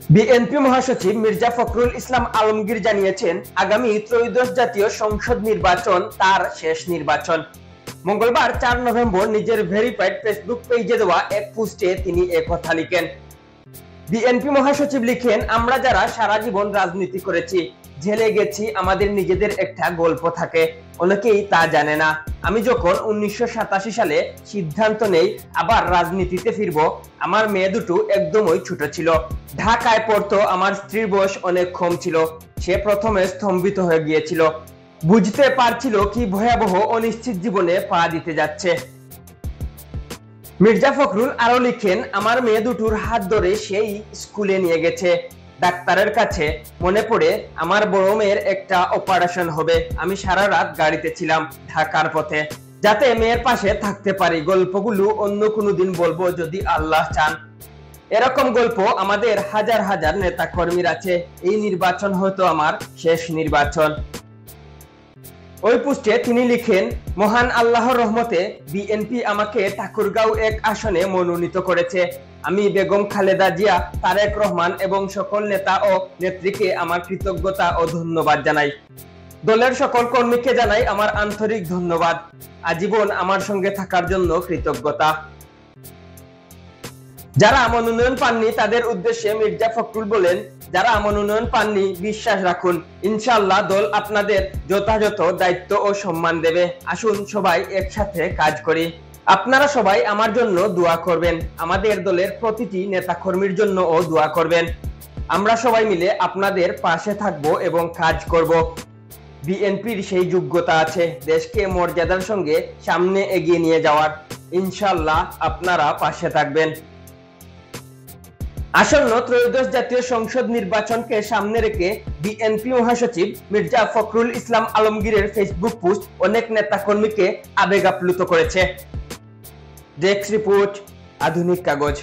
BNP মহাসচিব মির্জা ফখরুল ইসলাম আলমগীর জানিয়েছেন, আগামী ত্রয়োদশ জাতীয় সংসদ নির্বাচন তার শেষ নির্বাচন। মঙ্গলবার 4 নভেম্বর নিজের ভেরিফাইড ফেসবুক পেজে দেওয়া এক পোস্টে তিনি একথা লিখেন। বিএনপি মহাসচিব লিখেন, আমরা যারা সারা জীবন রাজনীতি করেছি, জেলে গেছি, আমাদের নিজেদের একটা গল্প থাকে, অনেকেই তা জানে না। আমি যখন 1987 সালে সিদ্ধান্ত নেই আবার রাজনীতিতে ফিরব, আমার মেয়ে দুটো একদমই ছোট ছিল। ঢাকায় পড়তো, আমার স্ত্রীর বয়স অনেক কম ছিল। সে প্রথমে স্তম্ভিত হয়ে গিয়েছিল, বুঝতে পারছিল কি ভয়াবহ অনিশ্চিত জীবনে পা দিতে যাচ্ছে। মির্জা ফখরুল আরো লিখেন, আমার মেয়ে দুটোর হাত ধরে সেই স্কুলে নিয়ে গেছে, ডাক্তারের কাছে। মনে পড়ে আমার বড় মেয়ের একটা অপারেশন হবে, আমি সারা রাত গাড়িতে ছিলাম ঢাকার পথে, যাতে মেয়ের পাশে থাকতে পারি। গল্পগুলো অন্য কোনো দিন বলবো যদি আল্লাহ চান। এরকম গল্প আমাদের হাজার হাজার নেতা কর্মীর আছে। এই নির্বাচন হয়তো আমার শেষ নির্বাচন। ওই পোস্টে তিনি লিখেন, মহান আল্লাহর রহমতে বিএনপি আমাকে ঠাকুরগাঁও 1 আসনে মনোনীত করেছে। আমি বেগম খালেদা জিয়া, তারেক রহমান এবং সকল নেতা ও নেত্রীকে আমার কৃতজ্ঞতা ও ধন্যবাদ জানাই। দলের সকল কর্মীকে জানাই আমার আন্তরিক ধন্যবাদ। আজীবন আমার সঙ্গে থাকার জন্য কৃতজ্ঞতা। যারা মনোনয়ন পাননি তাদের উদ্দেশ্যে মির্জা ফখরুল বলেন, যারা মনোনয়ন পাননি বিশ্বাস রাখুন, ইনশাআল্লাহ দল আপনাদের যথাযথ দায়িত্ব ও সম্মান দেবে। আসুন সবাই একসাথে কাজ করি। আপনারা সবাই আমার জন্য দোয়া করবেন, আমাদের দলের প্রতিটি নেতা কর্মীর জন্য ও দোয়া করবেন। আমরা সবাই মিলে আপনাদের পাশে থাকব এবং কাজ করব। বিএনপির সেই যোগ্যতা আছে দেশকে মর্যাদার সঙ্গে সামনে এগিয়ে নিয়ে যাওয়ার। ইনশাআল্লাহ আপনারা পাশে থাকবেন। আসন্ন ত্রয়োদশ জাতীয় সংসদ নির্বাচনকে সামনে রেখে বিএনপি মহাসচিব মির্জা ফখরুল ইসলাম আলমগীরের ফেসবুক পোস্ট অনেক নেতাকর্মীকে আবেগ আপ্লুত করেছে। ডেস্ক রিপোর্ট, আধুনিক কাগজ।